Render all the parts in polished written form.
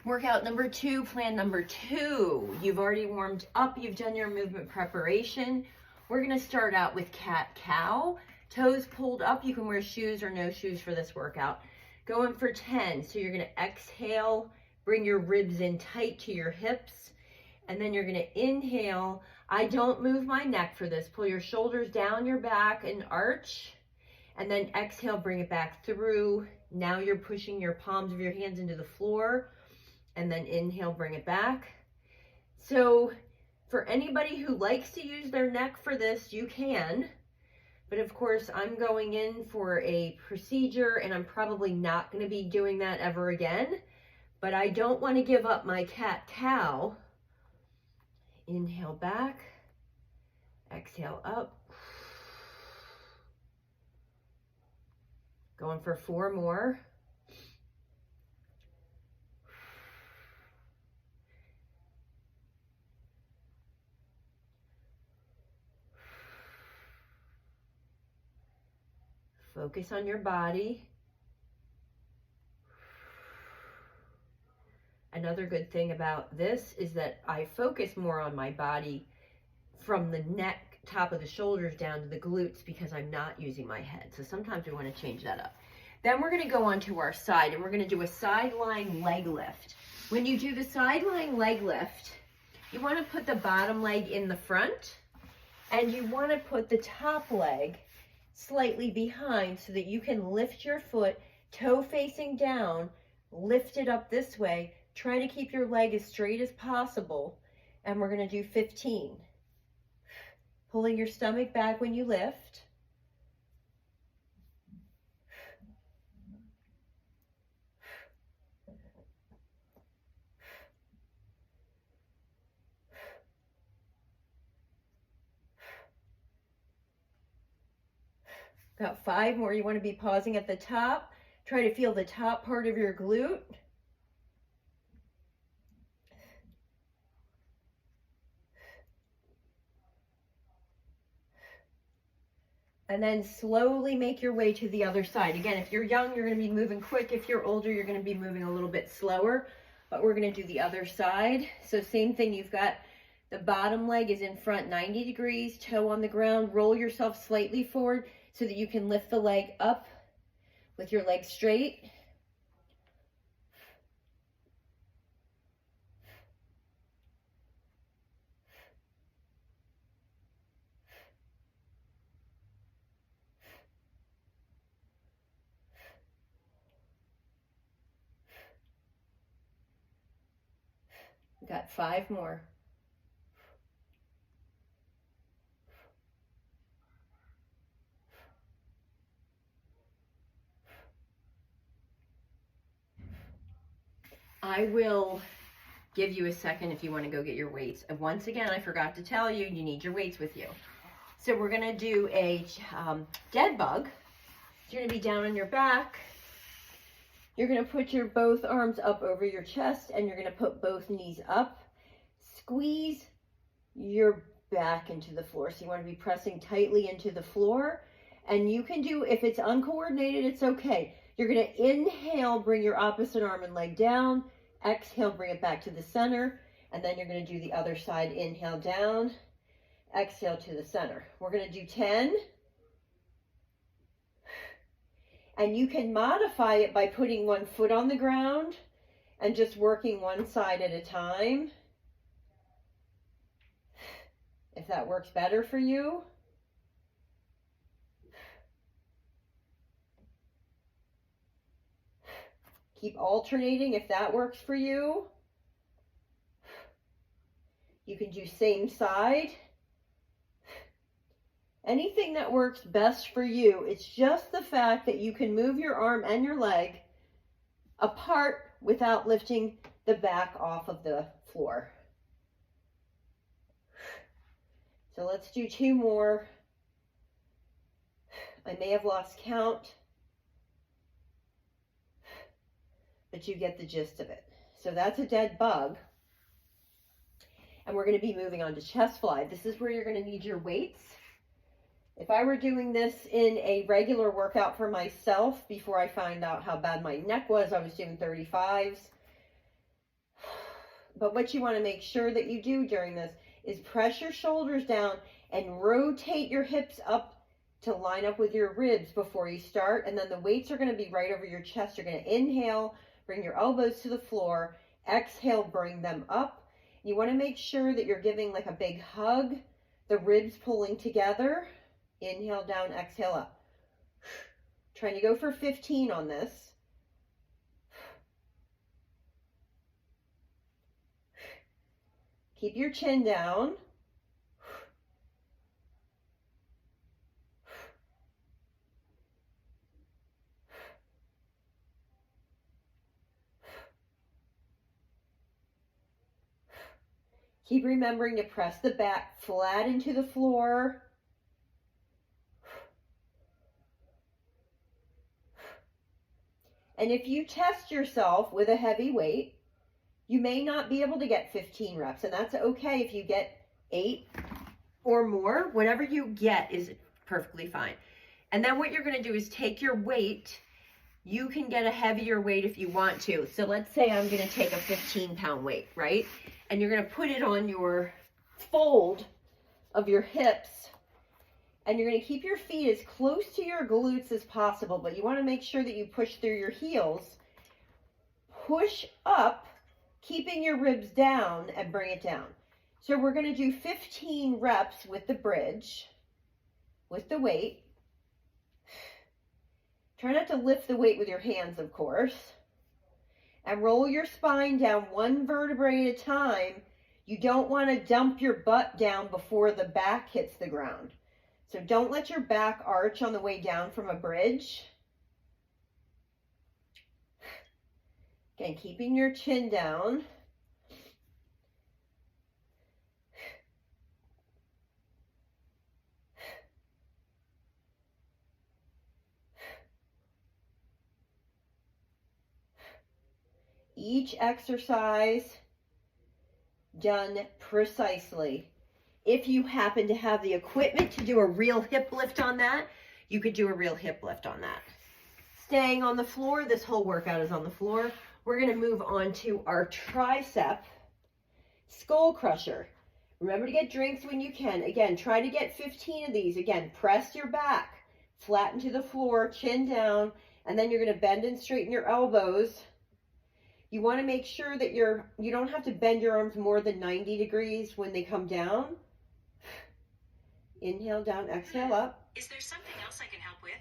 Workout number 2, plan number 2. You've already warmed up, you've done your movement preparation. We're gonna start out with cat-cow. Toes pulled up, you can wear shoes or no shoes for this workout. Going for 10, so you're gonna exhale, bring your ribs in tight to your hips, and then you're gonna inhale. I don't move my neck for this. Pull your shoulders down your back and arch, and then exhale, bring it back through. Now you're pushing your palms of your hands into the floor, and then inhale, bring it back. So for anybody who likes to use their neck for this, you can. But of course, I'm going in for a procedure and I'm probably not going to be doing that ever again. But I don't want to give up my cat-cow. Inhale back, exhale up. Going for 4 more. Focus on your body. Another good thing about this is that I focus more on my body from the neck, top of the shoulders down to the glutes because I'm not using my head. So sometimes we want to change that up. Then we're going to go on to our side and we're going to do a side lying leg lift. When you do the side lying leg lift, you want to put the bottom leg in the front and you want to put the top leg slightly behind so that you can lift your foot, toe facing down, lift it up this way. Try to keep your leg as straight as possible. And we're going to do 15. Pulling your stomach back when you lift. About 5 more. You want to be pausing at the top. Try to feel the top part of your glute. And then slowly make your way to the other side. Again, if you're young, you're going to be moving quick. If you're older, you're going to be moving a little bit slower. But we're going to do the other side. So same thing, you've got the bottom leg is in front 90 degrees, toe on the ground. Roll yourself slightly forward so that you can lift the leg up with your leg straight. Got 5 more. I will give you a second if you want to go get your weights. And once again, I forgot to tell you, you need your weights with you. So we're going to do a dead bug. You're going to be down on your back. You're going to put your both arms up over your chest and you're going to put both knees up. Squeeze your back into the floor. So you want to be pressing tightly into the floor. And you can do, if it's uncoordinated, it's okay. You're going to inhale, bring your opposite arm and leg down. Exhale, bring it back to the center. And then you're going to do the other side. Inhale down. Exhale to the center. We're going to do 10. And you can modify it by putting one foot on the ground and just working one side at a time. If that works better for you. Keep alternating if that works for you. You can do same side. Anything that works best for you. It's just the fact that you can move your arm and your leg apart without lifting the back off of the floor. So let's do 2 more. I may have lost count, but you get the gist of it. So that's a dead bug. And we're going to be moving on to chest fly. This is where you're going to need your weights. If I were doing this in a regular workout for myself, before I found out how bad my neck was, I was doing 35s. But what you want to make sure that you do during this is press your shoulders down and rotate your hips up to line up with your ribs before you start. And then the weights are going to be right over your chest. You're going to inhale, bring your elbows to the floor. Exhale, bring them up. You want to make sure that you're giving like a big hug, the ribs pulling together. Inhale down, exhale up. Trying to go for 15 on this. Keep your chin down. Keep remembering to press the back flat into the floor. And if you test yourself with a heavy weight, you may not be able to get 15 reps, and that's okay if you get 8 or more. Whatever you get is perfectly fine. And then what you're going to do is take your weight. You can get a heavier weight if you want to. So let's say I'm going to take a 15-pound weight, right? And you're going to put it on your fold of your hips. And you're going to keep your feet as close to your glutes as possible, but you want to make sure that you push through your heels. Push up, keeping your ribs down, and bring it down. So we're going to do 15 reps with the bridge, with the weight. Try not to lift the weight with your hands, of course. And roll your spine down one vertebrae at a time. You don't want to dump your butt down before the back hits the ground. So don't let your back arch on the way down from a bridge. Again, keeping your chin down. Each exercise done precisely. If you happen to have the equipment to do a real hip lift on that, you could do a real hip lift on that. Staying on the floor, this whole workout is on the floor. We're going to move on to our tricep skull crusher. Remember to get drinks when you can. Again, try to get 15 of these. Again, press your back, flatten to the floor, chin down, and then you're going to bend and straighten your elbows. You want to make sure that you don't have to bend your arms more than 90 degrees when they come down. Inhale down, exhale up. Is there something else I can help with?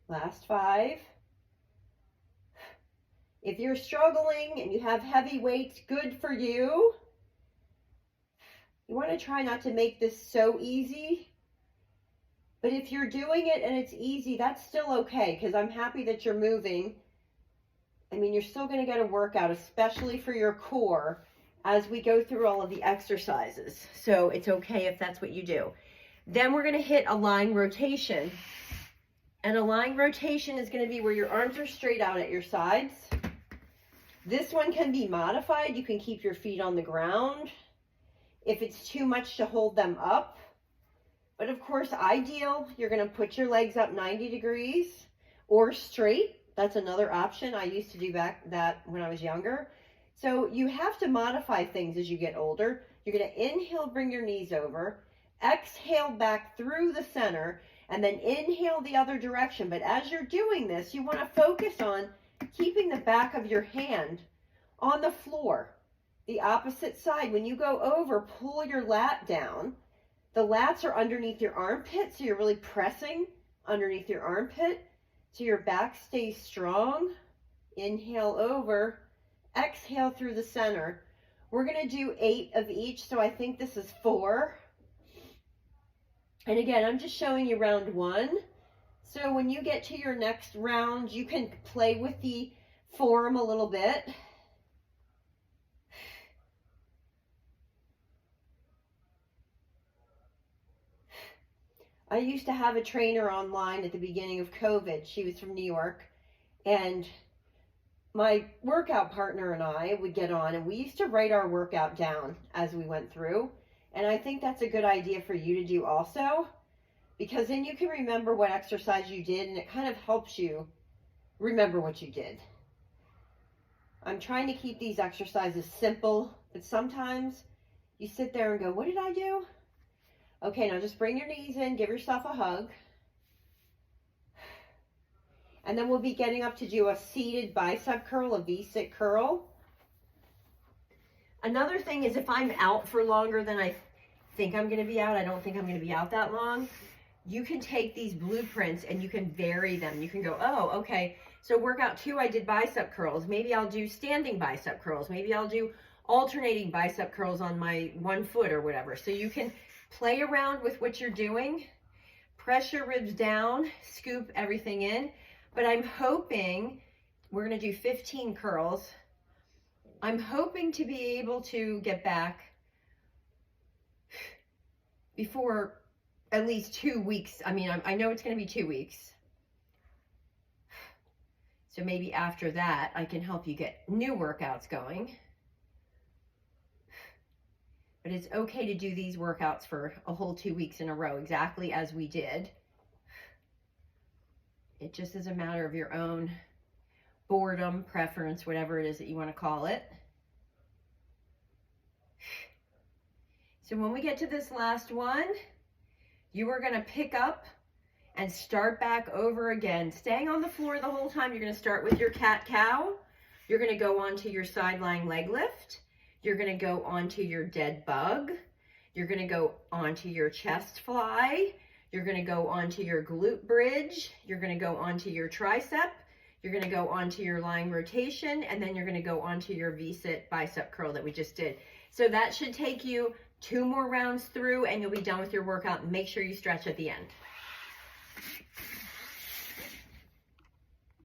Last 5. If you're struggling and you have heavy weights, good for you. You want to try not to make this so easy. But if you're doing it and it's easy, that's still okay, because I'm happy that you're moving. I mean, you're still going to get a workout, especially for your core, as we go through all of the exercises. So it's okay if that's what you do. Then we're going to hit a lying rotation. And a lying rotation is going to be where your arms are straight out at your sides. This one can be modified. You can keep your feet on the ground if it's too much to hold them up. But of course, ideal, you're going to put your legs up 90 degrees or straight. That's another option. I used to do that when I was younger. So you have to modify things as you get older. You're going to inhale, bring your knees over, exhale back through the center, and then inhale the other direction. But as you're doing this, you want to focus on keeping the back of your hand on the floor. The opposite side, when you go over, pull your lat down. The lats are underneath your armpit, so you're really pressing underneath your armpit so your back stays strong. Inhale over, exhale through the center. We're going to do 8 of each, so I think this is 4. And again, I'm just showing you round 1. So when you get to your next round, you can play with the form a little bit. I used to have a trainer online at the beginning of COVID. She was from New York, and my workout partner and I would get on and we used to write our workout down as we went through. And I think that's a good idea for you to do also, because then you can remember what exercise you did and it kind of helps you remember what you did. I'm trying to keep these exercises simple, but sometimes you sit there and go, what did I do? Okay, now just bring your knees in, give yourself a hug. And then we'll be getting up to do a seated bicep curl, a V-sit curl. Another thing is if I'm out for longer than I think I'm going to be out, I don't think I'm going to be out that long, you can take these blueprints and you can vary them. You can go, oh, okay, so workout 2, I did bicep curls. Maybe I'll do standing bicep curls. Maybe I'll do alternating bicep curls on my one foot or whatever. So you can play around with what you're doing, press your ribs down, scoop everything in. But I'm hoping, we're going to do 15 curls. I'm hoping to be able to get back before at least 2 weeks. I mean, I know it's going to be 2 weeks. So maybe after that, I can help you get new workouts going. But it's okay to do these workouts for a whole 2 weeks in a row, exactly as we did. It just is a matter of your own boredom, preference, whatever it is that you want to call it. So when we get to this last one, you are going to pick up and start back over again. Staying on the floor the whole time, you're going to start with your cat-cow. You're going to go on to your side-lying leg lift. You're going to go on to your dead bug. You're going to go on to your chest fly. You're going to go onto your glute bridge. You're going to go onto your tricep. You're going to go onto your lying rotation. And then you're going to go onto your V-sit bicep curl that we just did. So that should take you 2 more rounds through and you'll be done with your workout. Make sure you stretch at the end.